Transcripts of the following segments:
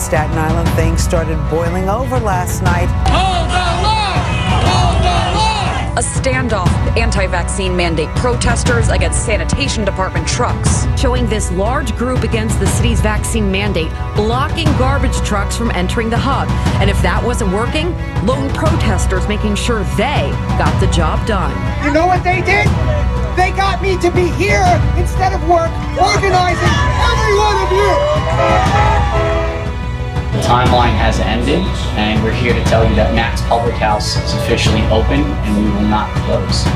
Staten Island, things started boiling over last night. Hold the line! Hold the line! A standoff, anti-vaccine mandate protesters against sanitation department trucks. Showing this large group against the city's vaccine mandate, blocking garbage trucks from entering the hub. And if that wasn't working, lone protesters making sure they got the job done. You know what they did? They got me to be here instead of work, organizing every one of you. The timeline has ended, and we're here to tell you that Matt's Public House is officially open, and we will not close.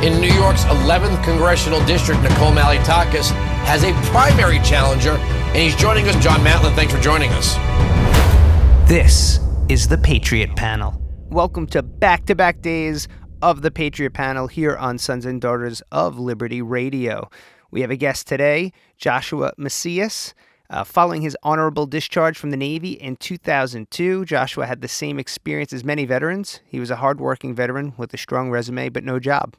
In New York's 11th Congressional District, Nicole Malliotakis has a primary challenger, and he's joining us. John Matlin, thanks for joining us. This is the Patriot Panel. Welcome to back-to-back days of the Patriot Panel here on Sons and Daughters of Liberty Radio. We have a guest today, Joshua Macias. Following his honorable discharge from the Navy in 2002, Joshua had the same experience as many veterans. He was a hardworking veteran with a strong resume, but no job.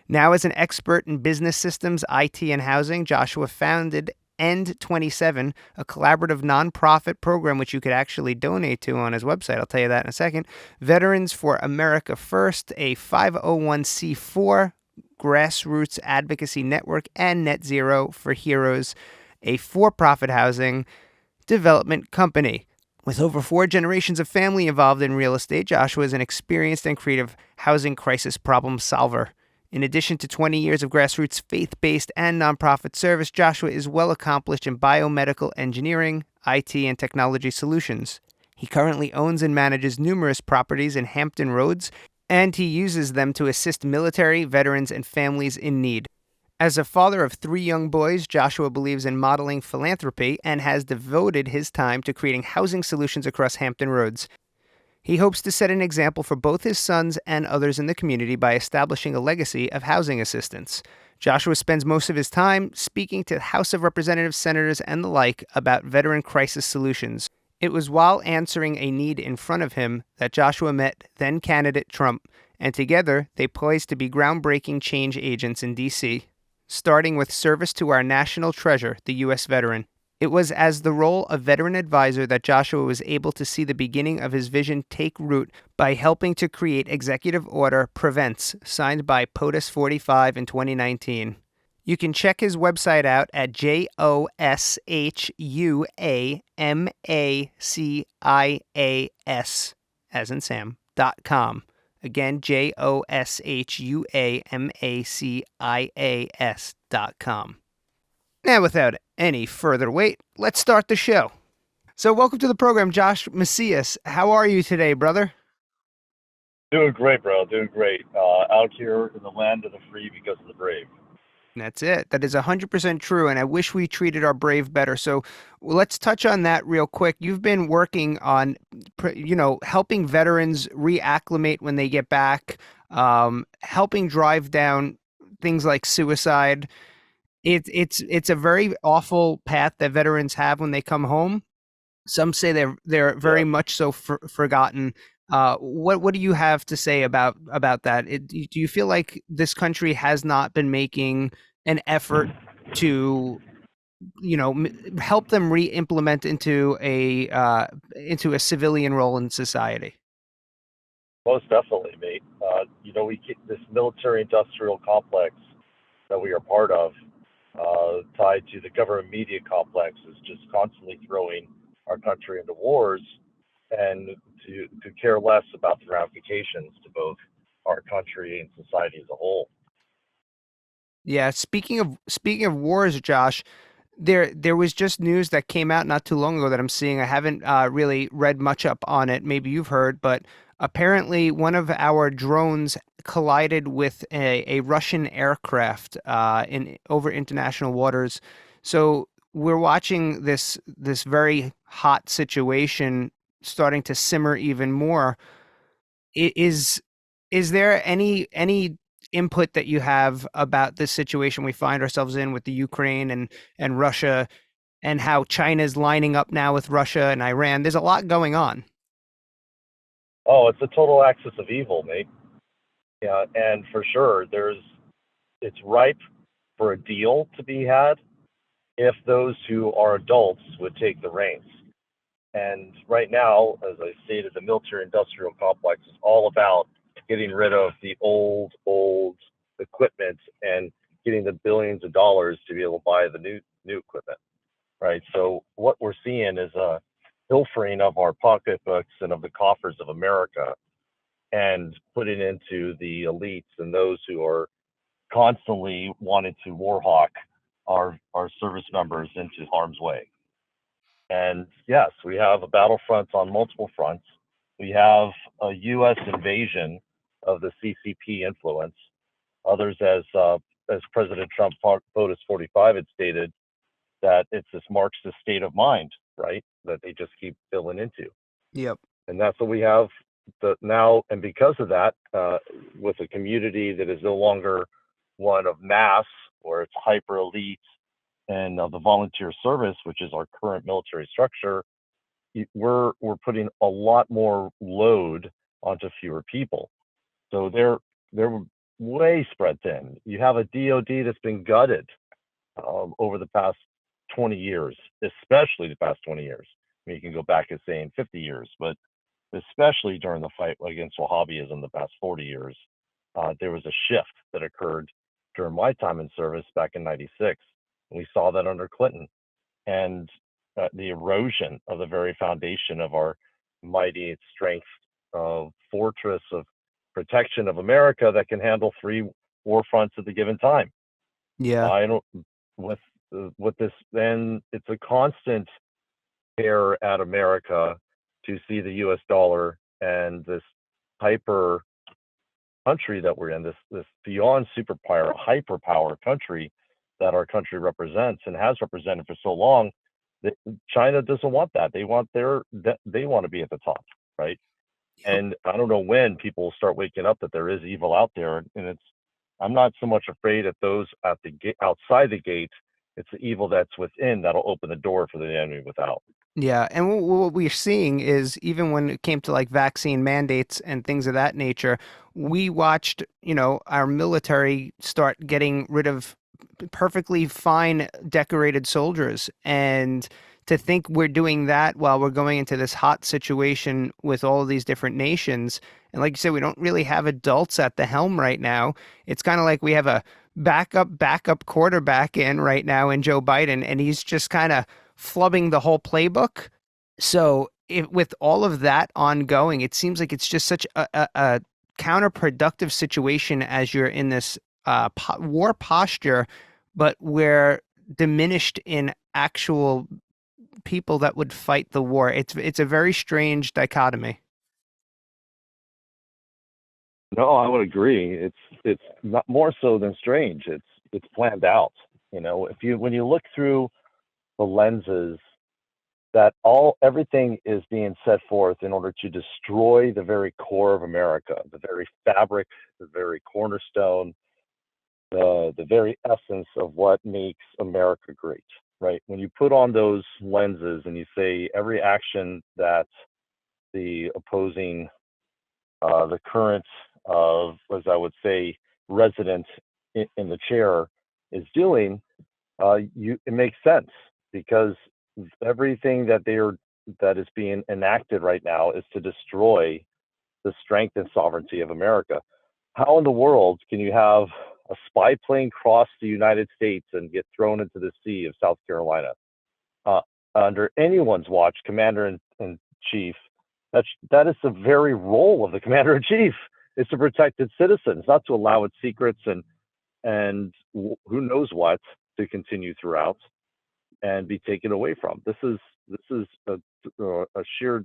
Now, as an expert in business systems, IT, and housing, Joshua founded End 27, a collaborative nonprofit program which you could actually donate to on his website. I'll tell you that in a second. Veterans for America First, a 501c4 grassroots advocacy network, and Net Zero for Heroes, a for-profit housing development company. With over 4 generations of family involved in real estate, Joshua is an experienced and creative housing crisis problem solver. In addition to 20 years of grassroots faith-based and nonprofit service, Joshua is well accomplished in biomedical engineering, IT, and technology solutions. He currently owns and manages numerous properties in Hampton Roads, and he uses them to assist military, veterans, and families in need. As a father of 3 young boys, Joshua believes in modeling philanthropy and has devoted his time to creating housing solutions across Hampton Roads. He hopes to set an example for both his sons and others in the community by establishing a legacy of housing assistance. Joshua spends most of his time speaking to the House of Representatives, senators, and the like about veteran crisis solutions. It was while answering a need in front of him that Joshua met then-candidate Trump, and together they poised to be groundbreaking change agents in D.C., starting with service to our national treasure, the U.S. veteran. It was as the role of veteran advisor that Joshua was able to see the beginning of his vision take root by helping to create Executive Order Prevents, signed by POTUS 45 in 2019. You can check his website out at JOSHUAMACIAS, as in Sam.com. Again, JOSHUAMACIAS.com. Now, without any further wait, let's start the show. So welcome to the program, Josh Macias. How are you today, brother? Doing great, bro. Doing great. Out here in the land of the free because of the brave. That's it. That is 100% true, and I wish we treated our brave better. So let's touch on that real quick. You've been working on, helping veterans reacclimate when they get back, helping drive down things like suicide. It's a very awful path that veterans have when they come home. Some say they're very much so forgotten. What do you have to say about that? Do you feel like this country has not been making an effort to, help them re-implement into a civilian role in society? Most definitely, mate. We get this military-industrial complex that we are part of, tied to the government media complex, is just constantly throwing our country into wars and to care less about the ramifications to both our country and society as a whole. Yeah, speaking of wars, Josh, there was just news that came out not too long ago that I'm seeing. I haven't really read much up on it. Maybe you've heard, but apparently one of our drones collided with a Russian aircraft over international waters. So we're watching this very hot situation starting to simmer even more. Is there any input that you have about this situation we find ourselves in with the Ukraine and Russia, and how China's lining up now with Russia and Iran? There's a lot going on. Oh, it's a total axis of evil, mate. Yeah, and for sure, it's ripe for a deal to be had. if those who are adults would take the reins. And right now, as I stated, the military industrial complex is all about getting rid of the old equipment and getting the billions of dollars to be able to buy the new equipment, right? So what we're seeing is a pilfering of our pocketbooks and of the coffers of America and putting into the elites and those who are constantly wanting to warhawk our service members into harm's way. And yes, we have a battlefront on multiple fronts. We have a U.S. invasion of the CCP influence. Others, as President Trump POTUS 45 had stated, that it's this Marxist state of mind, right? That they just keep filling into. Yep. And that's what we have now. And because of that, with a community that is no longer one of mass or it's hyper elite and the volunteer service, which is our current military structure, we're putting a lot more load onto fewer people. So they're way spread thin. You have a DoD that's been gutted over the past 20 years, especially the past 20 years. I mean, you can go back and saying 50 years, but especially during the fight against Wahhabism the past 40 years, there was a shift that occurred during my time in service back in '96. We saw that under Clinton, and the erosion of the very foundation of our mighty strength of fortress of protection of America that can handle 3 war fronts at the given time. Yeah. I don't with this, then it's a constant tear at America to see the U.S. dollar and this hyper country that we're in, this beyond superpower, hyperpower country that our country represents and has represented for so long. That China doesn't want that. They want to be at the top, right? And I don't know when people will start waking up that there is evil out there, and I'm not so much afraid at those at the outside the gate. It's the evil that's within that'll open the door for the enemy without. Yeah, and what we're seeing is even when it came to like vaccine mandates and things of that nature, we watched, our military start getting rid of perfectly fine decorated soldiers. And to think we're doing that while we're going into this hot situation with all of these different nations. And like you said, we don't really have adults at the helm right now. It's kind of like we have a backup quarterback in right now in Joe Biden, and he's just kind of flubbing the whole playbook. So with all of that ongoing, it seems like it's just such a counterproductive situation as you're in this war posture, but we're diminished in actual people that would fight the war. It's a very strange dichotomy. No, I would agree. It's not more so than strange. It's planned out. When you look through the lenses that everything is being set forth in order to destroy the very core of America, the very fabric, the very cornerstone, the very essence of what makes America great, right? When you put on those lenses and you say every action that the opposing, the current, as I would say, resident in the chair is doing, it makes sense, because everything that is being enacted right now is to destroy the strength and sovereignty of America. How in the world can you have a spy plane cross the United States and get thrown into the sea of South Carolina under anyone's watch, commander-in-chief? That is the very role of the commander-in-chief, is to protect its citizens, not to allow its secrets and who knows what to continue throughout and be taken away from. This is a sheer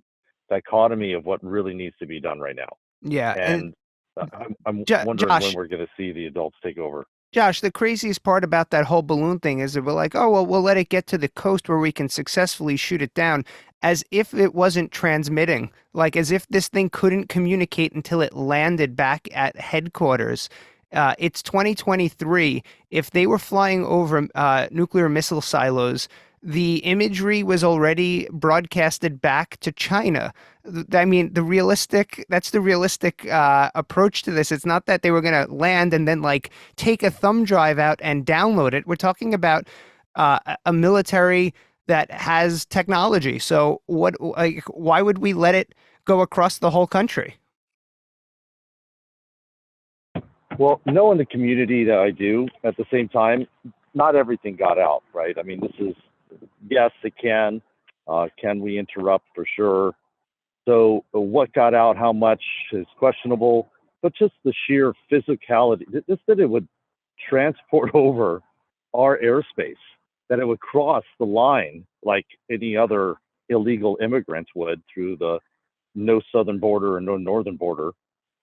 dichotomy of what really needs to be done right now. Yeah, and I'm wondering Josh, when we're going to see the adults take over. Josh, the craziest part about that whole balloon thing is that we're like, oh, well, we'll let it get to the coast where we can successfully shoot it down, as if it wasn't transmitting, like as if this thing couldn't communicate until it landed back at headquarters. It's 2023. If they were flying over nuclear missile silos, the imagery was already broadcasted back to China. I mean, that's the realistic approach to this. It's not that they were going to land and then like take a thumb drive out and download it. We're talking about a military that has technology. So why would we let it go across the whole country? Well, knowing the community that I do, at the same time, not everything got out, right? I mean, this is, yes, it can. Can we interrupt? For sure. So what got out, how much is questionable, but just the sheer physicality, just that it would transport over our airspace, that it would cross the line like any other illegal immigrant would through the no southern border and no northern border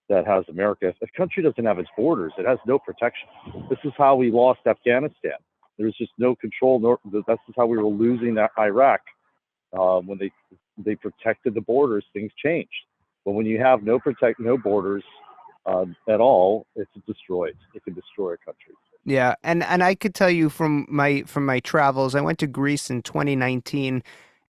that has America. If a country doesn't have its borders, it has no protection. This is how we lost Afghanistan. There was just no control. This is how we were losing that Iraq. When they protected the borders, things changed. But when you have no borders at all, it's destroyed. It can destroy a country. Yeah, and I could tell you from my travels, I went to Greece in 2019,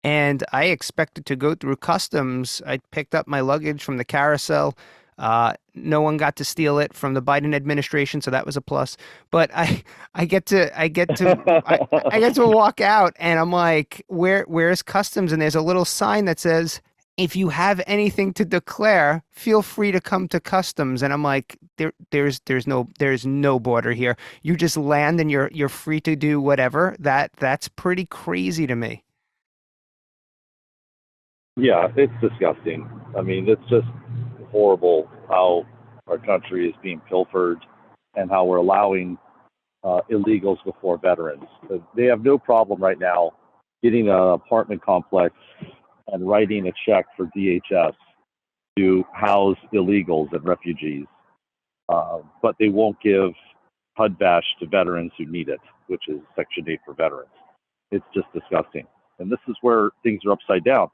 and I expected to go through customs. I picked up my luggage from the carousel. No one got to steal it from the Biden administration, so that was a plus. But I get to I get to walk out, and I'm like, where's customs? And there's a little sign that says, if you have anything to declare, feel free to come to customs. And I'm like, there's no border here. You just land and you're free to do whatever. That's pretty crazy to me. Yeah, it's disgusting. I mean, it's just horrible how our country is being pilfered and how we're allowing illegals before veterans. They have no problem right now getting an apartment complex and writing a check for DHS to house illegals and refugees, but they won't give HUD-VASH to veterans who need it, which is Section 8 for veterans. It's just disgusting. And this is where things are upside down.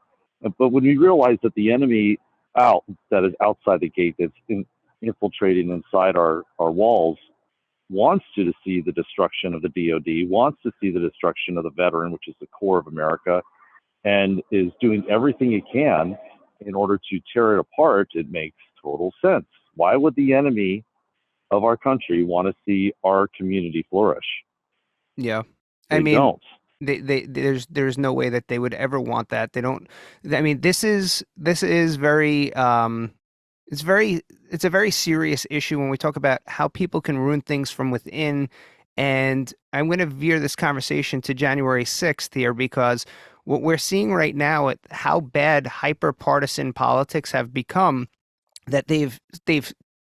But when we realize that the enemy that is outside the gate, that's infiltrating inside our walls, wants to see the destruction of the DOD, wants to see the destruction of the veteran, which is the core of America, and is doing everything it can in order to tear it apart, it makes total sense. Why would the enemy of our country want to see our community flourish? Yeah. They I mean, don't. there's no way that they would ever want that. They don't. I mean, this is very it's a very serious issue when we talk about how people can ruin things from within. And I'm going to veer this conversation to January 6th here, because what we're seeing right now at how bad hyper partisan politics have become, that they've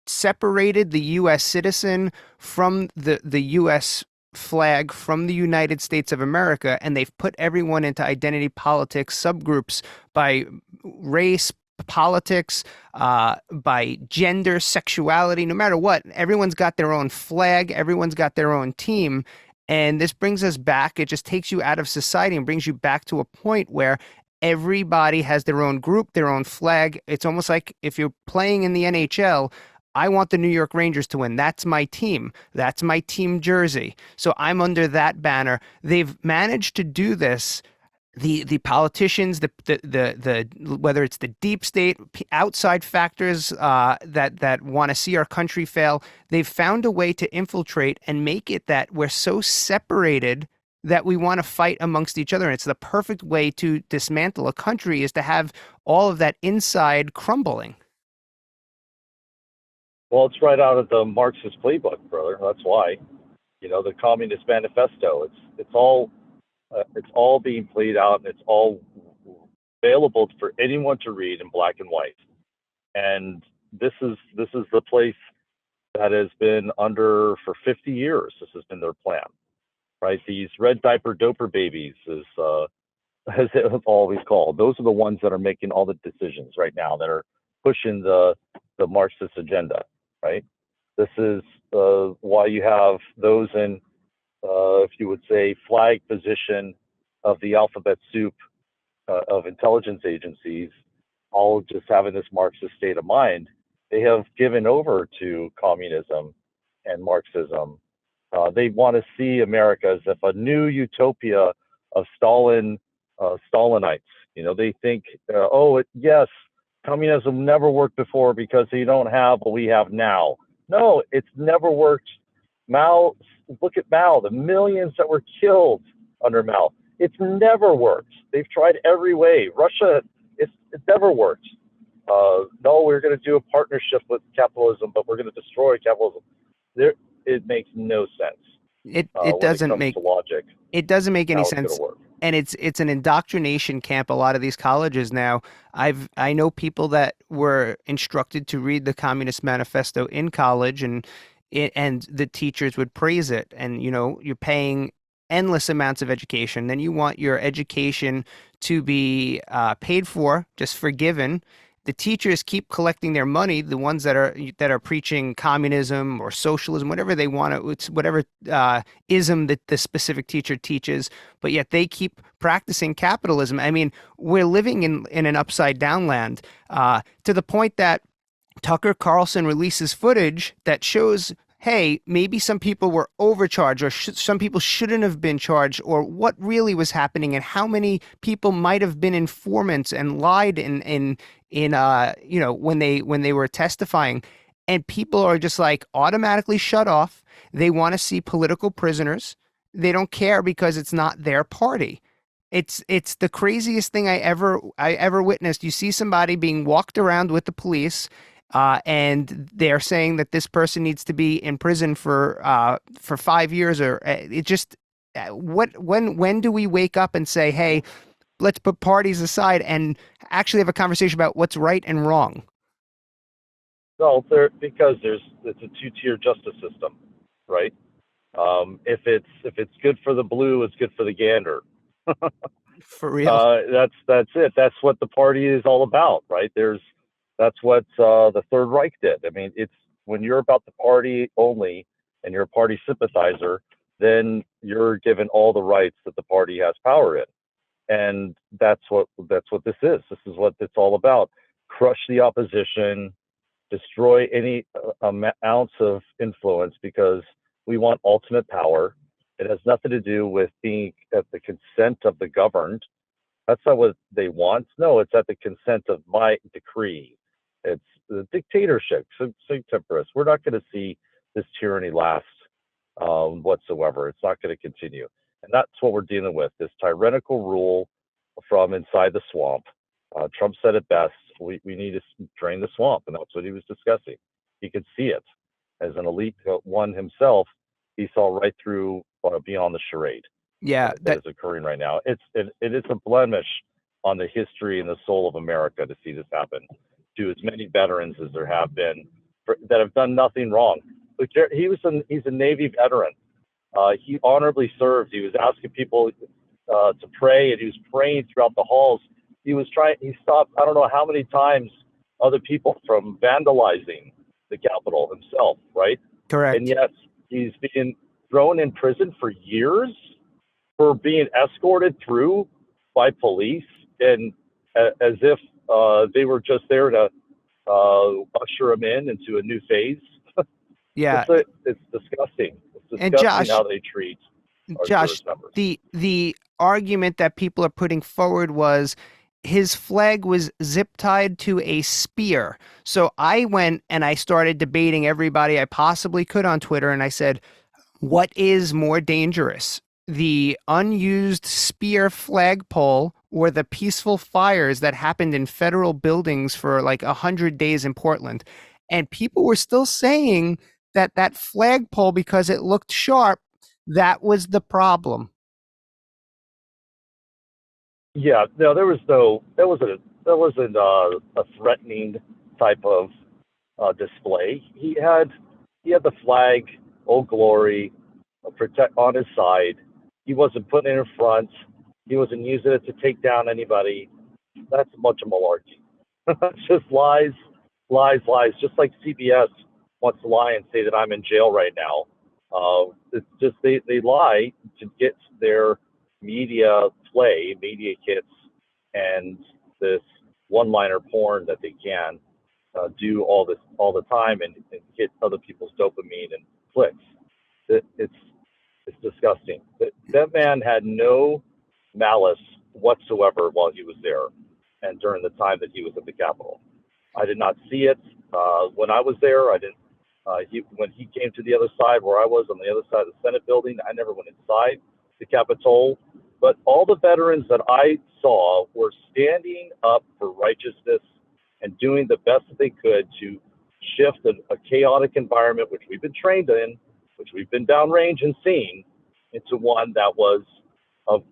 separated the U.S. citizen from the U.S. flag, from the United States of America, and they've put everyone into identity politics subgroups by race, politics, by gender, sexuality, no matter what. Everyone's got their own flag, everyone's got their own team. And this brings us back. It just takes you out of society and brings you back to a point where everybody has their own group, their own flag. It's almost like if you're playing in the NHL, I want the New York Rangers to win. That's my team. That's my team jersey. So I'm under that banner. They've managed to do this. The politicians, the whether it's the deep state, outside factors that want to see our country fail, they've found a way to infiltrate and make it that we're so separated that we want to fight amongst each other. And it's the perfect way to dismantle a country, is to have all of that inside crumbling. Well, it's right out of the Marxist playbook, brother. That's why, the Communist Manifesto. It's all being played out, and it's all available for anyone to read in black and white. And this is the place that has been under for 50 years. This has been their plan, right? These red diaper doper babies, as it was always called. Those are the ones that are making all the decisions right now, that are pushing the Marxist agenda, right? This is why you have those in, if you would say, flag position of the alphabet soup of intelligence agencies, all just having this Marxist state of mind. They have given over to communism and Marxism. They want to see America as if a new utopia of Stalinites. They think, yes, communism never worked before because they don't have what we have now. No, it's never worked. Mao, look at Mao, the millions that were killed under Mao. It's never worked. They've tried every way. Russia, it's never worked. No, we're going to do a partnership with capitalism, but we're going to destroy capitalism. It makes no sense. It When it doesn't comes make to logic, it doesn't make any how it's going sense. to work. And it's an indoctrination camp. A lot of these colleges now. I know people that were instructed to read the Communist Manifesto in college, and the teachers would praise it. And you're paying endless amounts of education. Then you want your education to be paid for, just forgiven. The teachers keep collecting their money, the ones that are preaching communism or socialism, whatever they want to, it's whatever ism that the specific teacher teaches, but yet they keep practicing capitalism. I mean, we're living in an upside down land, to the point that Tucker Carlson releases footage that shows, hey, maybe some people were overcharged, or some people shouldn't have been charged, or what really was happening, and how many people might have been informants and lied in when they were testifying. And people are just like automatically shut off. They want to see political prisoners. They don't care because it's not their party. It's the craziest thing I ever witnessed. You see somebody being walked around with the police, and they're saying that this person needs to be in prison for 5 years, or it just when do we wake up and say, hey, let's put parties aside and actually have a conversation about what's right and wrong? No, because it's a two-tier justice system, right? If it's good for the blue, it's good for the gander. For real. That's it. That's what the party is all about, right? That's what the Third Reich did. I mean, it's when you're about the party only and you're a party sympathizer, then you're given all the rights that the party has power in, and that's what this is. This is what it's all about. Crush the opposition, destroy any ounce of influence, because we want ultimate power. It has nothing to do with being at the consent of the governed. That's not what they want. No, it's at the consent of my decree. It's the dictatorship, temperance. We're not going to see this tyranny last whatsoever. It's not going to continue. And that's what we're dealing with, this tyrannical rule from inside the swamp. Trump said it best. We need to drain the swamp, and that's what he was discussing. He could see it. As an elite one himself, he saw right through beyond the charade. Yeah, that is occurring right now. It is a blemish on the history and the soul of America to see this happen to as many veterans as there have been that have done nothing wrong. Look, he's a Navy veteran. He honorably served. He was asking people to pray, and he was praying throughout the halls. He stopped, I don't know how many times, other people from vandalizing the Capitol himself, right? correct. And yet he's been thrown in prison for years for being escorted through by police, and as if they were just there to usher him into a new phase. Yeah. It's disgusting. It's And disgusting Josh, how they treat our Josh, service members. the argument that people are putting forward was his flag was zip tied to a spear. So I went and I started debating everybody I possibly could on Twitter, and I said, what is more dangerous, the unused spear flagpole or the peaceful fires that happened in federal buildings for like 100 days in Portland? And people were still saying that flagpole, because it looked sharp, that was the problem. Yeah, no, that wasn't a threatening type of display. He had the flag, Old Glory, protect on his side. He wasn't putting it in front. He wasn't using it to take down anybody. That's a bunch of malarkey. That's just lies, lies, lies. Just like CBS wants to lie and say that I'm in jail right now. It's just they lie to get their media kits, and this one-liner porn that they can do all the time, and get other people's dopamine and clicks. It's disgusting. That man had no malice whatsoever while he was there, and during the time that he was at the Capitol. I did not see it when I was there. I didn't. When he came to the other side, where I was on the other side of the Senate building, I never went inside. the Capitol, but all the veterans that I saw were standing up for righteousness and doing the best that they could to shift a chaotic environment, which we've been trained in, which we've been downrange and seen, into one that was of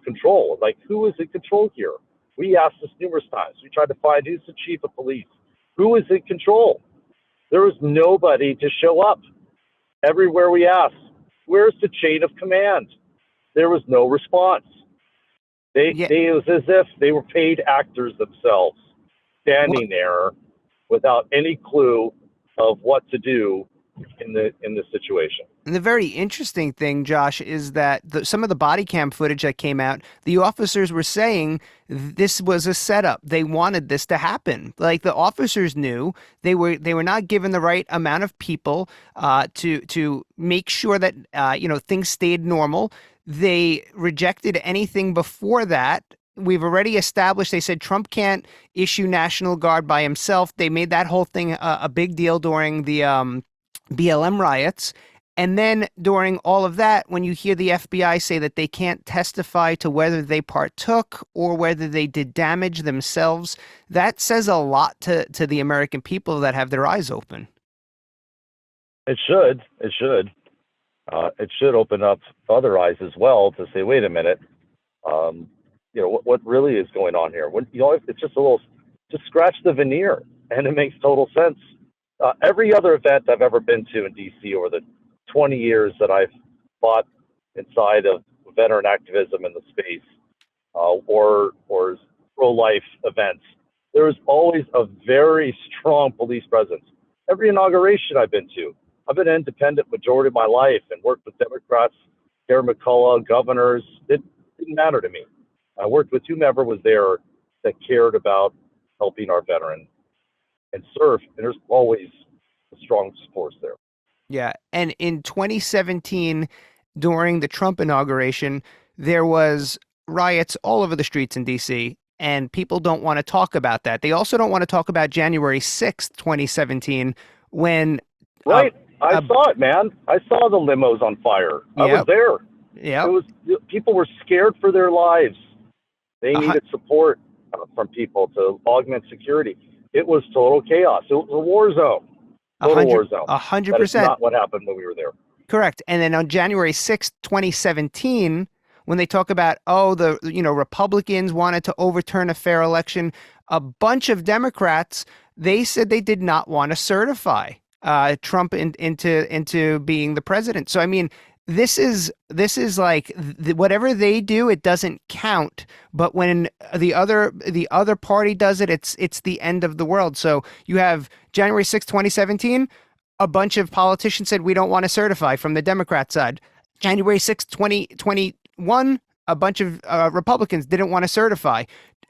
control. Like, who is in control here? We asked this numerous times. We tried to find who's the chief of police, who is in control. There was nobody to show up. Everywhere we asked, where's the chain of command? There was no response. It was as if they were paid actors themselves, standing there without any clue of what to do in the situation. And the very interesting thing, Josh, is that some of the body cam footage that came out, the officers were saying this was a setup. They wanted this to happen. Like, the officers knew they were not given the right amount of people to make sure that things stayed normal. They rejected anything before that. We've already established, they said Trump can't issue National Guard by himself. They made that whole thing a big deal during the BLM riots. And then during all of that, when you hear the FBI say that they can't testify to whether they partook or whether they did damage themselves, that says a lot to the American people that have their eyes open. It should. It should open up other eyes as well to say, wait a minute, what really is going on here? It's just just scratch the veneer, and it makes total sense. Every other event I've ever been to in D.C. over the 20 years that I've fought inside of veteran activism in the space, or pro-life events, there is always a very strong police presence. Every inauguration I've been to, I've been an independent majority of my life and worked with Democrats, Gary McCullough, governors. It didn't matter to me. I worked with whomever was there that cared about helping our veterans and serve, and there's always a strong support there. Yeah, and in 2017, during the Trump inauguration, there was riots all over the streets in D.C., and people don't want to talk about that. They also don't want to talk about January 6th, 2017, when... Right. I saw it, man. I saw the limos on fire. I was there. Yeah. People were scared for their lives. They needed support from people to augment security. It was total chaos. It was a war zone. Total war zone. 100%. That is not what happened when we were there. Correct. And then on January 6th, 2017, when they talk about, Republicans wanted to overturn a fair election, a bunch of Democrats, they said they did not want to certify Trump into being the president. So, I mean, this is like whatever they do, it doesn't count. But when the other party does it, it's the end of the world. So you have January 6th, 2017, a bunch of politicians said we don't want to certify from the Democrat side. January 6th, 2021, a bunch of Republicans didn't want to certify.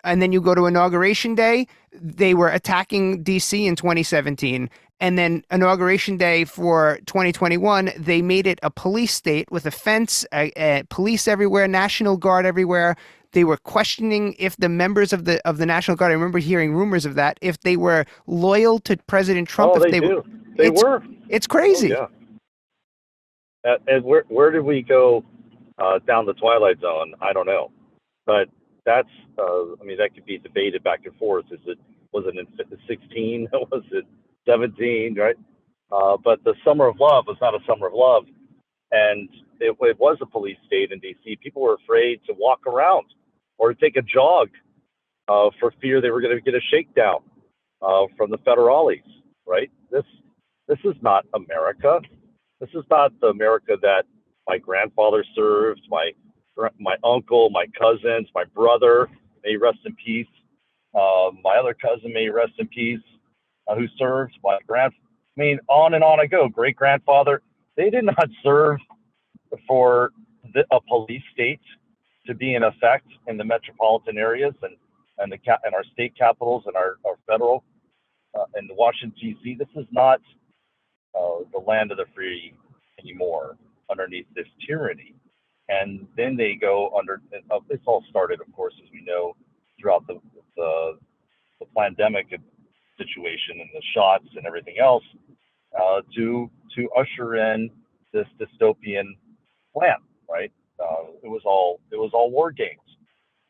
And then you go to Inauguration Day, they were attacking D.C. in 2017. And then Inauguration Day for 2021, they made it a police state with a fence, police everywhere, National Guard everywhere. They were questioning if the members of the National Guard, I remember hearing rumors of that, if they were loyal to President Trump. Oh, they were. It's crazy. Oh, yeah. And where did we go down the twilight zone? I don't know. But that's, that could be debated back and forth. Was it in 16? Was it 17, right? But the Summer of Love was not a Summer of Love. And it was a police state in D.C. People were afraid to walk around or take a jog for fear they were going to get a shakedown from the federales, right? This is not America. This is not the America that my grandfather served, my uncle, my cousins, my brother, may rest in peace. My other cousin, may rest in peace, who served, on and on I go. Great grandfather. They did not serve for a police state to be in effect in the metropolitan areas and our state capitals and our federal and Washington D.C. This is not the land of the free anymore underneath this tyranny. And then they go under. This all started, of course, as we know, throughout the pandemic situation and the shots and everything else, to usher in this dystopian plan. right? It was all war games.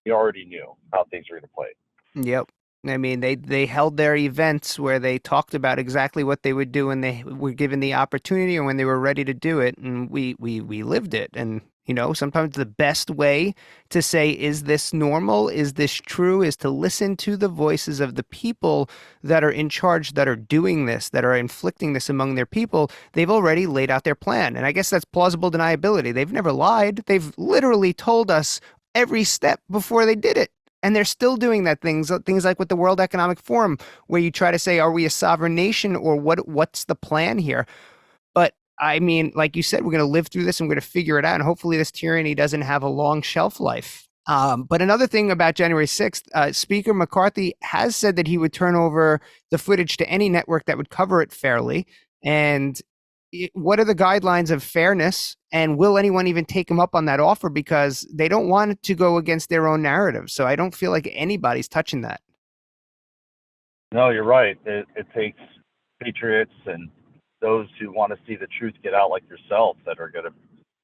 We already knew how things were going to play. Yep. I mean, they held their events where they talked about exactly what they would do when they were given the opportunity and when they were ready to do it, and we lived it. And sometimes the best way to say, is this normal? Is this true? Is to listen to the voices of the people that are in charge, that are doing this, that are inflicting this among their people. They've already laid out their plan. And I guess that's plausible deniability. They've never lied. They've literally told us every step before they did it. And they're still doing that things like with the World Economic Forum, where you try to say, are we a sovereign nation, or what's the plan here? But I mean, like you said, we're going to live through this and we're going to figure it out. And hopefully this tyranny doesn't have a long shelf life. But another thing about January 6th, Speaker McCarthy has said that he would turn over the footage to any network that would cover it fairly. And what are the guidelines of fairness, and will anyone even take them up on that offer, because they don't want it to go against their own narrative? So I don't feel like anybody's touching that. No, you're right. It takes patriots and those who want to see the truth get out, like yourself, that are going to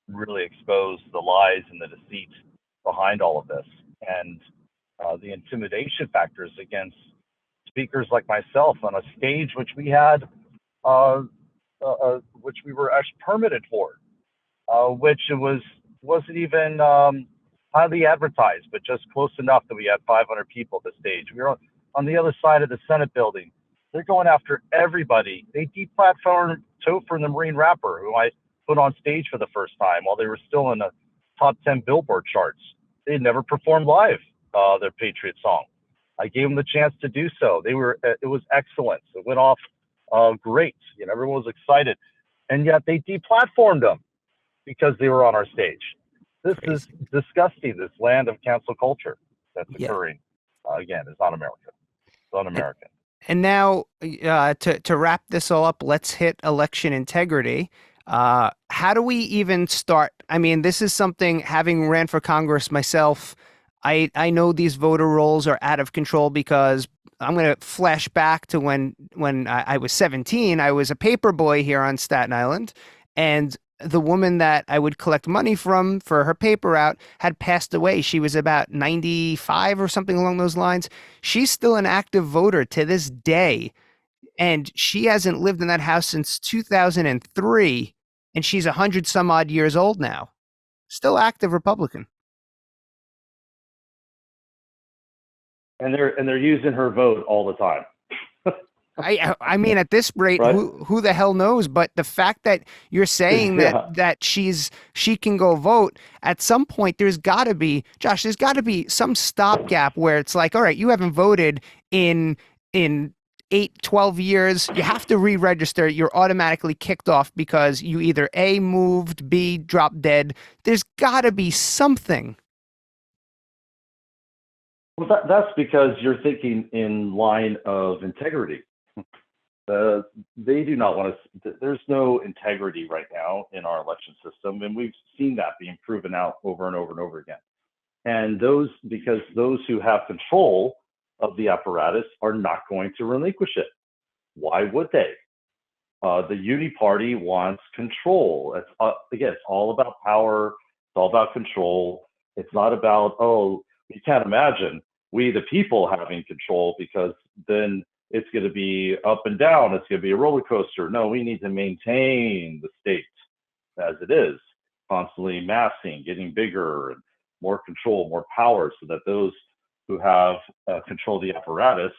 really expose the lies and the deceit behind all of this, and the intimidation factors against speakers like myself on a stage which we had which we were actually permitted for, which wasn't even highly advertised, but just close enough that we had 500 people at the stage. We were on the other side of the Senate building. They're going after everybody. They deplatformed Topher and the Marine rapper, who I put on stage for the first time while they were still in the top 10 Billboard charts. They had never performed live their Patriot song. I gave them the chance to do so. It was excellent. It went off great. Everyone was excited, and yet they deplatformed them because they were on our stage. This is disgusting. This land of cancel culture that's occurring again is not America. It's un-American. And now, to wrap this all up, let's hit election integrity. How do we even start? I mean, this is something, having ran for Congress myself, I know these voter rolls are out of control, because I'm going to flash back to when I was 17. I was a paper boy here on Staten Island, and the woman that I would collect money from for her paper route had passed away. She was about 95 or something along those lines. She's still an active voter to this day, and she hasn't lived in that house since 2003, and she's 100 some odd years old now. Still active Republican. And they're using her vote all the time. I mean, at this rate, right? Who the hell knows? But the fact that you're saying that she can go vote, at some point there's got to be, Josh, there's got to be some stopgap where it's like, all right, you haven't voted in 12 years. You have to re-register. You're automatically kicked off because you either A, moved, B, dropped dead. There's got to be something. Well, that's because you're thinking in line of integrity. They do not want to. There's no integrity right now in our election system, and we've seen that being proven out over and over and over again. And because those who have control of the apparatus are not going to relinquish it. Why would they? The Uni Party wants control. Again, it's all about power. It's all about control. It's not about, you can't imagine we the people having control, because then it's going to be up and down. It's going to be a roller coaster. No, we need to maintain the state as it is, constantly massing, getting bigger, and more control, more power, so that those who have control of the apparatus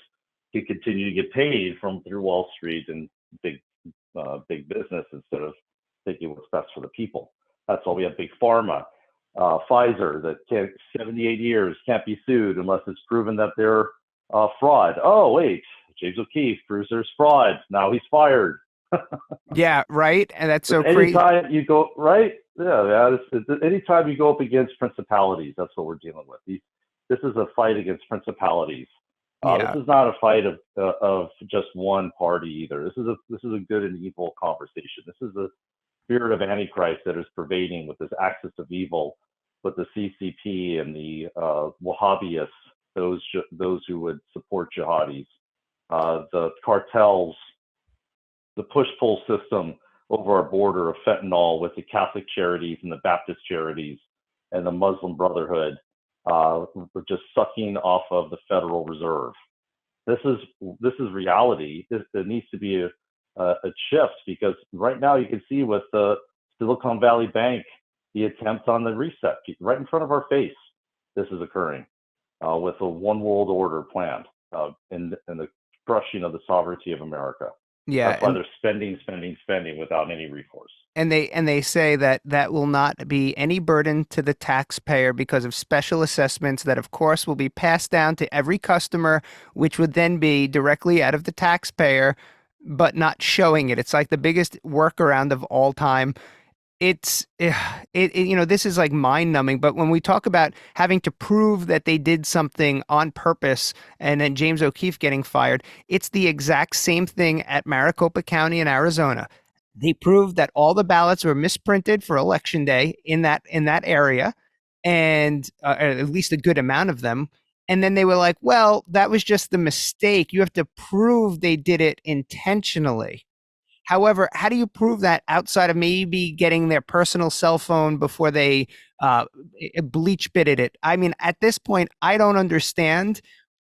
can continue to get paid through Wall Street and big business, instead of thinking what's best for the people. That's why we have big pharma. Pfizer, that 78 years can't be sued unless it's proven that they're fraud. Oh, wait, James O'Keefe proves there's fraud. Now he's fired. Yeah, right. And that's so crazy. Anytime you go, right? Yeah. Anytime you go up against principalities, that's what we're dealing with. This is a fight against principalities. This is not a fight of just one party either. This is a good and evil conversation. This is the spirit of Antichrist that is pervading with this axis of evil, with the CCP and the Wahhabis, those who would support jihadis, the cartels, the push-pull system over our border of fentanyl with the Catholic charities and the Baptist charities and the Muslim Brotherhood, just sucking off of the Federal Reserve. This is reality. There needs to be a shift, because right now you can see with the Silicon Valley Bank, the attempt on the reset right in front of our face. This is occurring with a one world order planned and the crushing of the sovereignty of America. Yeah, That's why they're spending without any recourse. And they say that that will not be any burden to the taxpayer because of special assessments that, of course, will be passed down to every customer, which would then be directly out of the taxpayer, but not showing it. It's like the biggest workaround of all time. This is like mind numbing. But when we talk about having to prove that they did something on purpose and then James O'Keefe getting fired, it's the exact same thing at Maricopa County in Arizona. They proved that all the ballots were misprinted for election day in that area, and at least a good amount of them. And then they were like, well, that was just the mistake. You have to prove they did it intentionally. However, how do you prove that outside of maybe getting their personal cell phone before they bleach bitted it? I mean, at this point, I don't understand.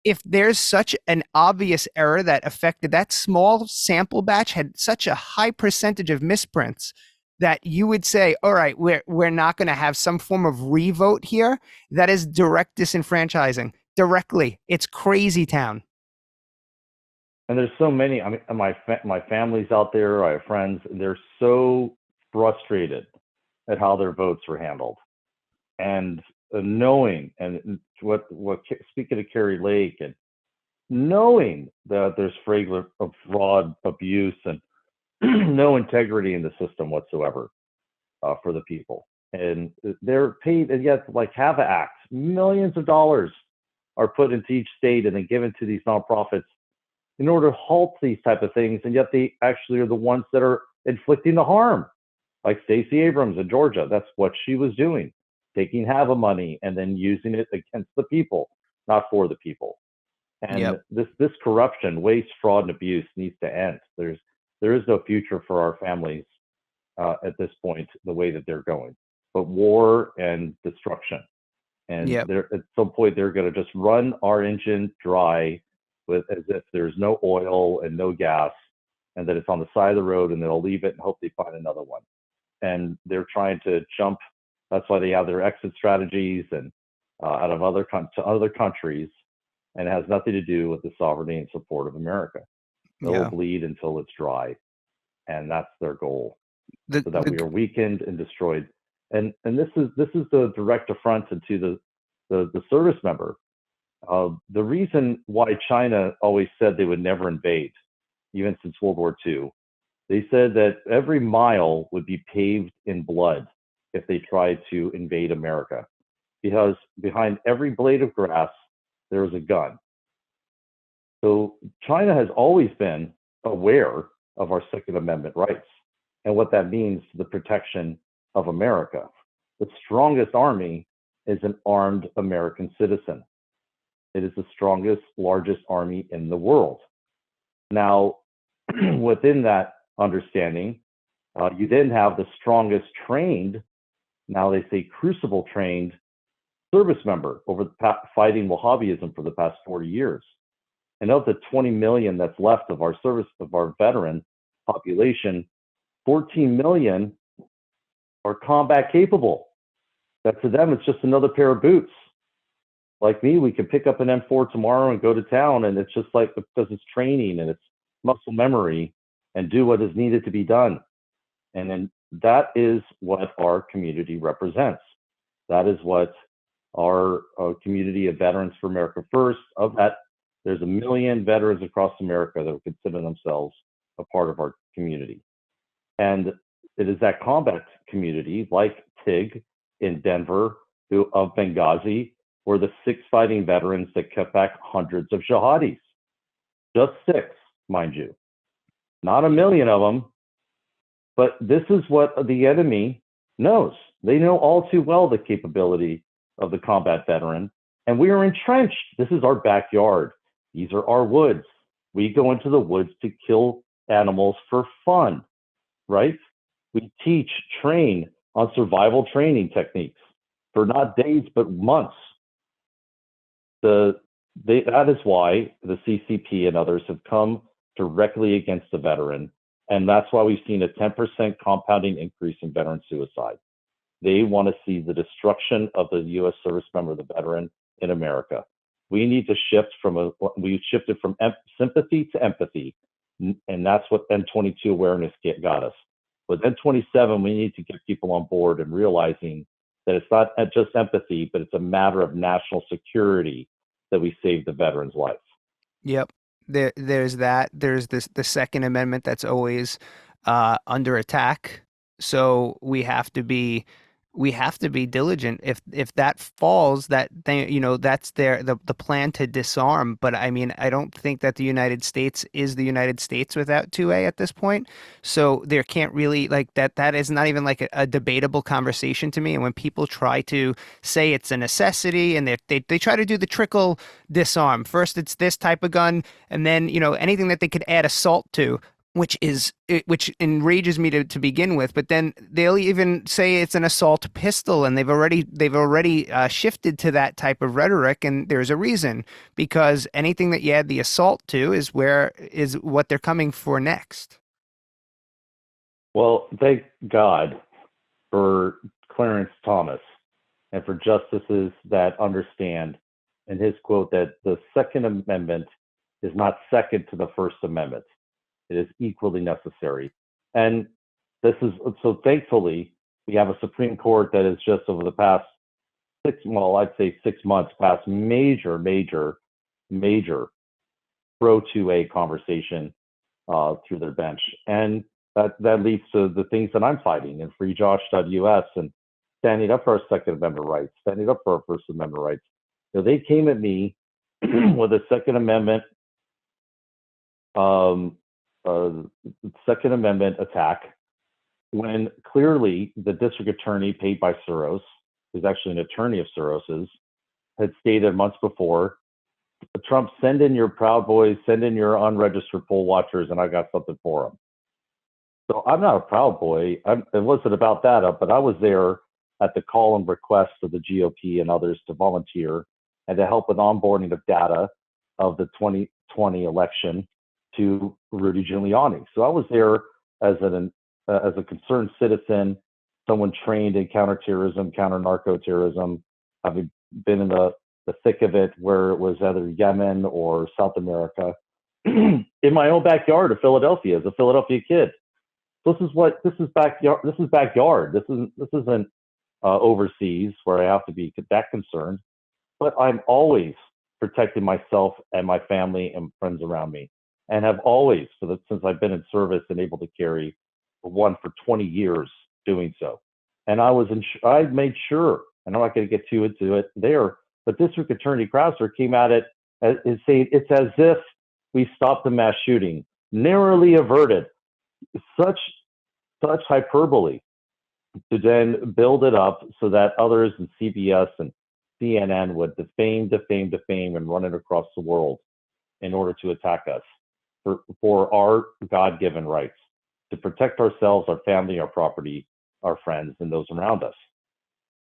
If there's such an obvious error that affected that small sample batch, had such a high percentage of misprints, that you would say, all right, we're not going to have some form of revote here. That is direct disenfranchising directly. It's crazy town. And there's so many. I mean, my family's out there. I have friends, and they're so frustrated at how their votes were handled, and knowing, and what speaking to Carrie Lake, and knowing that there's fraud, abuse, and no integrity in the system whatsoever for the people, and they're paid, and yet like HAVA Act, millions of dollars are put into each state and then given to these nonprofits in order to halt these type of things, and yet they actually are the ones that are inflicting the harm. Like Stacey Abrams in Georgia, that's what she was doing, taking HAVA money and then using it against the people, not for the people. And this corruption, waste, fraud, and abuse needs to end. There is no future for our families at this point, the way that they're going, but war and destruction. And at some point, they're going to just run our engine dry, as if there's no oil and no gas, and that it's on the side of the road, and they'll leave it and hope they find another one. And they're trying to jump. That's why they have their exit strategies and out of other countries, and it has nothing to do with the sovereignty and support of America. They'll bleed until it's dry, and that's their goal, so that we are weakened and destroyed. And this is the direct affront to the service member. The reason why China always said they would never invade, even since World War II, they said that every mile would be paved in blood if they tried to invade America, because behind every blade of grass, there is a gun. So China has always been aware of our Second Amendment rights and what that means to the protection of America. The strongest army is an armed American citizen. It is the strongest, largest army in the world. Now, within that understanding, you then have the strongest trained, now they say crucible trained, service member over fighting Wahhabism for the past 40 years. And of the 20 million that's left of our veteran population, 14 million are combat capable. That to them, it's just another pair of boots. Like me, we could pick up an M4 tomorrow and go to town, and it's just like, because it's training and it's muscle memory, and do what is needed to be done. And then that is what our community represents. That is what our community of Veterans for America First, of that, there's 1 million veterans across America that would consider themselves a part of our community. And it is that combat community, like TIG in Denver, of Benghazi, were the 6 fighting veterans that kept back hundreds of jihadis. Just 6, mind you. Not 1 million of them, but this is what the enemy knows. They know all too well the capability of the combat veteran, and we are entrenched. This is our backyard. These are our woods. We go into the woods to kill animals for fun, right? We teach, train on survival training techniques for not days, but months. That is why the CCP and others have come directly against the veteran. And that's why we've seen a 10% compounding increase in veteran suicide. They want to see the destruction of the U.S. service member, the veteran in America. We need to shift we shifted from sympathy to empathy. And that's what N22 awareness got us. With N27, we need to get people on board and realizing that it's not just empathy, but it's a matter of national security that we save the veteran's life. Yep. There's that. There's the Second Amendment that's always under attack. So we have to be diligent. If that falls, that thing, that's the plan to disarm. But I mean, I don't think that the United States is the United States without 2A at this point. So there can't really that is not even like a debatable conversation to me. And when people try to say it's a necessity and they try to do the trickle disarm, first it's this type of gun, and then anything that they could add assault to, which enrages me to begin with. But then they'll even say it's an assault pistol, and they've already shifted to that type of rhetoric, and there's a reason, because anything that you add the assault to is what they're coming for next. Well, thank God for Clarence Thomas and for justices that understand in his quote that the Second Amendment is not second to the First Amendment. It is equally necessary. And this is so thankfully we have a Supreme Court that is just over the past 6 months passed major pro 2A conversation through their bench. And that leads to the things that I'm fighting in freejosh.us and standing up for our Second Amendment rights, standing up for our First Amendment rights. They came at me with a Second Amendment Second Amendment attack when clearly the district attorney paid by Soros, who's actually an attorney of Soros's, had stated months before, Trump, send in your Proud Boys, send in your unregistered poll watchers, and I got something for them. So I'm not a Proud Boy. It wasn't about that, but I was there at the call and request of the GOP and others to volunteer and to help with onboarding of data of the 2020 election to Rudy Giuliani. So I was there as a concerned citizen, someone trained in counterterrorism, counter-narco-terrorism, having been in the thick of it where it was either Yemen or South America, in my own backyard of Philadelphia as a Philadelphia kid. This is backyard. This isn't overseas where I have to be that concerned, but I'm always protecting myself and my family and friends around me, and have always, since I've been in service and able to carry one for 20 years doing so. And I made sure, and I'm not going to get too into it there, but District Attorney Krauser came at it as saying it's as if we stopped the mass shooting, narrowly averted. Such hyperbole to then build it up so that others in CBS and CNN would defame, and run it across the world in order to attack us for our God-given rights to protect ourselves, our family, our property, our friends, and those around us.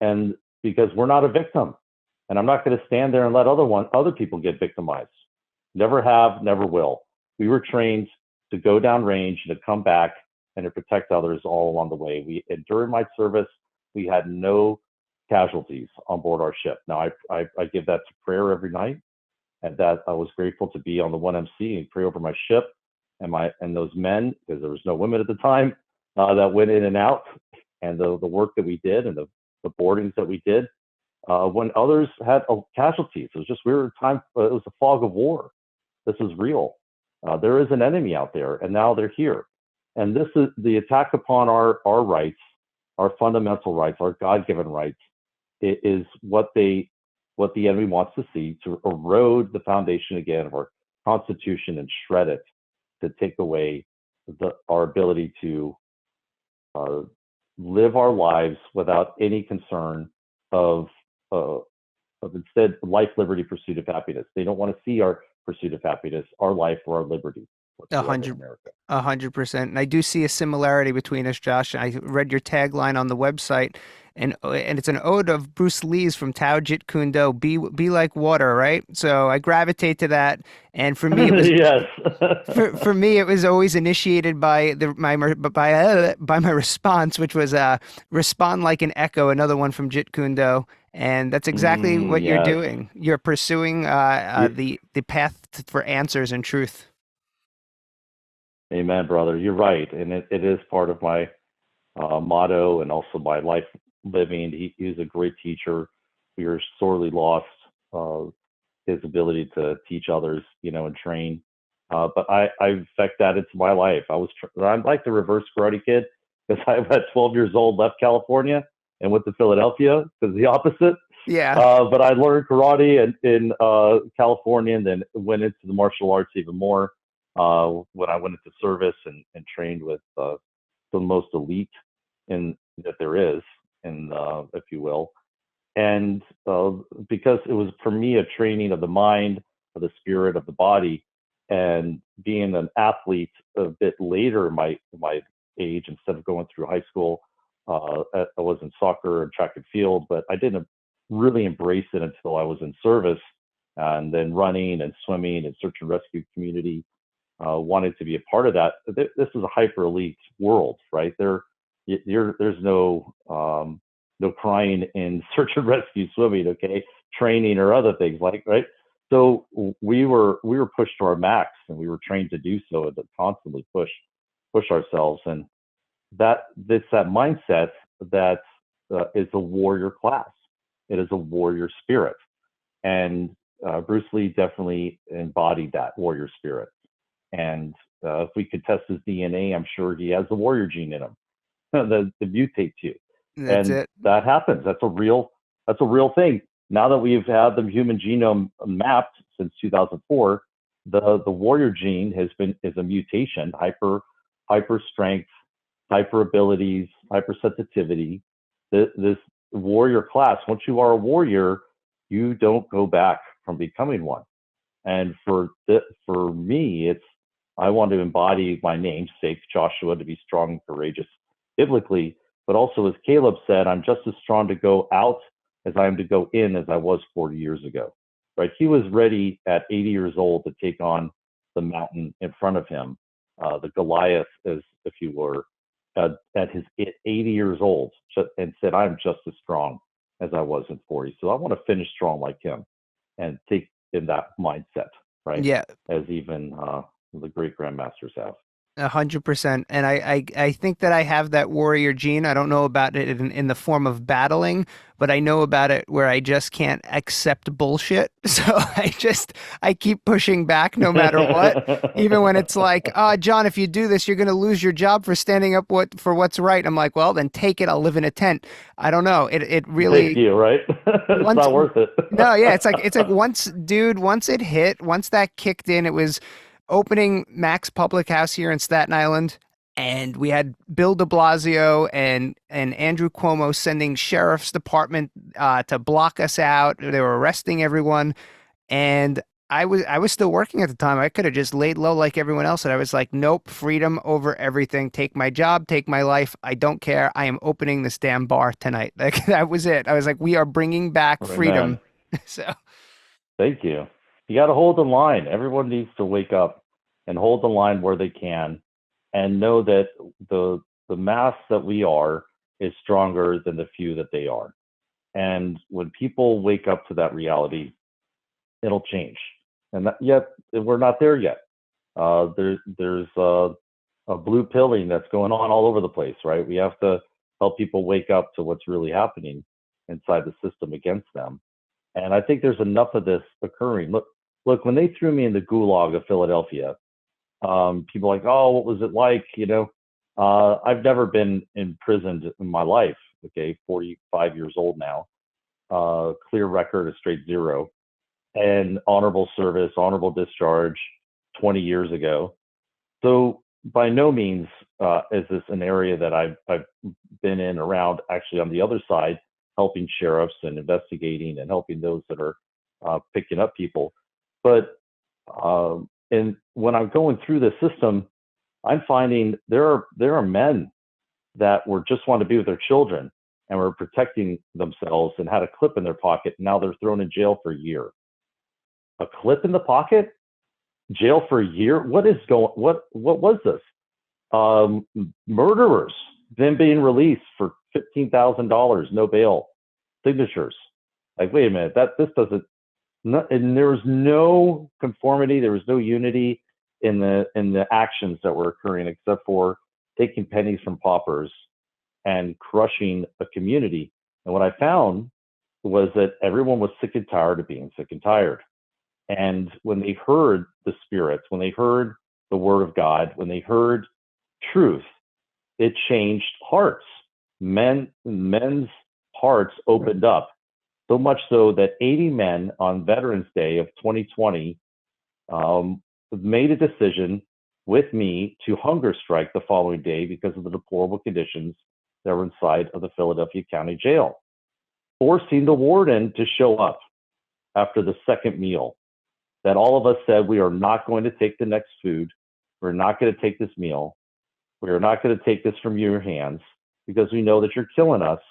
And because we're not a victim, and I'm not going to stand there and let other people get victimized. Never have, never will. We were trained to go down range and to come back and to protect others all along the way. And during my service, we had no casualties on board our ship. Now, I give that to prayer every night, and that I was grateful to be on the 1MC and pray over my ship and those men, because there was no women at the time, that went in and out, and the work that we did and the boardings that we did when others had casualties. It was just it was a fog of war. This is real. There is an enemy out there, and now they're here. And this is the attack upon our rights, our fundamental rights, our God-given rights. It is what the enemy wants to see, to erode the foundation again of our Constitution and shred it, to take away our ability to live our lives without any concern of instead life, liberty, pursuit of happiness. They don't want to see our pursuit of happiness, our life, or our liberty. A whatsoever in hundred, America. 100%. And I do see a similarity between us, Josh. I read your tagline on the website, and it's an ode of Bruce Lee's from Tao Jeet Kune Do. Be like water, right? So I gravitate to that. And for me, it was Yes. for me it was always initiated by by my response, which was respond like an echo, another one from Jeet Kune Do. And that's exactly what you're Yes. doing. You're pursuing the path for answers and truth. Amen, brother. You're right, and it is part of my motto and also my life living. He was a great teacher. We were sorely lost uh, his ability to teach others, and train. But I infect that into my life. I'm like the reverse Karate Kid because I at 12 years old left California and went to Philadelphia because the opposite. Yeah. But I learned karate in California and then went into the martial arts even more when I went into service and trained with the most elite in that there is, if you will. And because it was for me a training of the mind, of the spirit, of the body, and being an athlete a bit later in my age, instead of going through high school, I was in soccer and track and field, but I didn't really embrace it until I was in service, and then running and swimming and search and rescue community. Wanted to be a part of that. This is a hyper elite world, right? There's no crying in search and rescue swimming, okay, training or other things like, right. So we were pushed to our max, and we were trained to do so, and to constantly push ourselves, and it's that mindset that is a warrior class. It is a warrior spirit, and Bruce Lee definitely embodied that warrior spirit. And if we could test his DNA, I'm sure he has the warrior gene in him that mutate to. That's And it. that happens. That's a real thing. Now that we've had the human genome mapped since 2004, the warrior gene is a mutation, hyper strength, hyper abilities, hypersensitivity. This warrior class, once you are a warrior, you don't go back from becoming one. And for me, it's I want to embody my namesake, Joshua, to be strong and courageous biblically, but also as Caleb said, I'm just as strong to go out as I am to go in as I was 40 years ago. Right? He was ready at 80 years old to take on the mountain in front of him, the Goliath, as if you were, at his 80 years old, and said, I'm just as strong as I was in 40. So I want to finish strong like him and take in that mindset, right? Yeah. As even the great grandmasters have. 100%. And I think that I have that warrior gene. I don't know about it in the form of battling, but I know about it where I just can't accept bullshit. So I keep pushing back no matter what. Even when it's like, John, if you do this, you're going to lose your job for standing up for what's right. I'm like, well, then take it. I'll live in a tent. I don't know. It really. Thank you, right? It's not worth it. No, yeah. It's like once it hit, once that kicked in, it was opening Mac's Public House here in Staten Island, and we had Bill de Blasio and Andrew Cuomo sending sheriff's department to block us out. They were arresting everyone, and I was still working at the time. I could have just laid low like everyone else, and I was like, nope, freedom over everything. Take my job, take my life. I don't care. I am opening this damn bar tonight. Like that was it. I was like, we are bringing back freedom. So thank you. You got to hold the line. Everyone needs to wake up and hold the line where they can, and know that the mass that we are is stronger than the few that they are. And when people wake up to that reality, it'll change. And yet we're not there yet. There's a blue pilling that's going on all over the place, right? We have to help people wake up to what's really happening inside the system against them. And I think there's enough of this occurring. Look, when they threw me in the gulag of Philadelphia, people are like, oh, what was it like? I've never been imprisoned in my life. Okay, 45 years old now. Clear record, a straight zero, and honorable service, honorable discharge 20 years ago. So by no means is this an area that I've been in around, actually on the other side, helping sheriffs and investigating and helping those that are picking up people. But and when I'm going through the system, I'm finding there are men that were just want to be with their children and were protecting themselves and had a clip in their pocket. Now they're thrown in jail for a year. A clip in the pocket, jail for a year. What was this? Murderers then being released for $15,000, no bail, signatures. Like, wait a minute, this doesn't. And there was no conformity. There was no unity in the actions that were occurring, except for taking pennies from paupers and crushing a community. And what I found was that everyone was sick and tired of being sick and tired. And when they heard the spirits, when they heard the word of God, when they heard truth, it changed hearts. Men's hearts opened up, so much so that 80 men on Veterans Day of 2020 made a decision with me to hunger strike the following day because of the deplorable conditions that were inside of the Philadelphia County Jail, forcing the warden to show up after the second meal. That all of us said, we are not going to take the next food. We're not going to take this meal. We are not going to take this from your hands because we know that you're killing us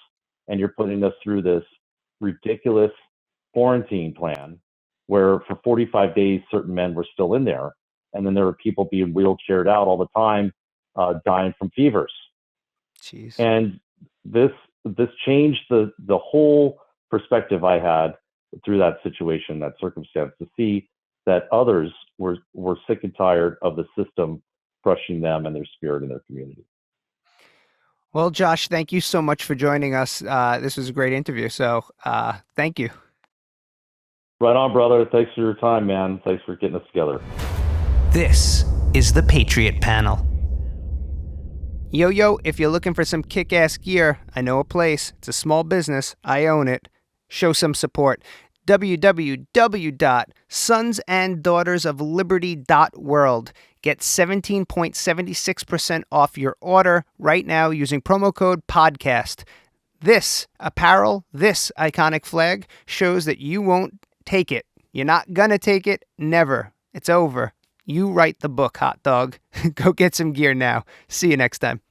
and you're putting us through this ridiculous quarantine plan where for 45 days certain men were still in there, and then there were people being wheelchaired out all the time, dying from fevers. Jeez. And this changed the whole perspective I had through that situation, that circumstance, to see that others were sick and tired of the system crushing them and their spirit in their community. Well, Josh, thank you so much for joining us. This was a great interview. So thank you. Right on, brother. Thanks for your time, man. Thanks for getting us together. This is the Patriot Panel. Yo, if you're looking for some kick-ass gear, I know a place. It's a small business. I own it. Show some support. www.sonsanddaughtersofliberty.world. Get 17.76% off your order right now using promo code PODCAST. This apparel, this iconic flag shows that you won't take it. You're not gonna take it. Never. It's over. You write the book, hot dog. Go get some gear now. See you next time.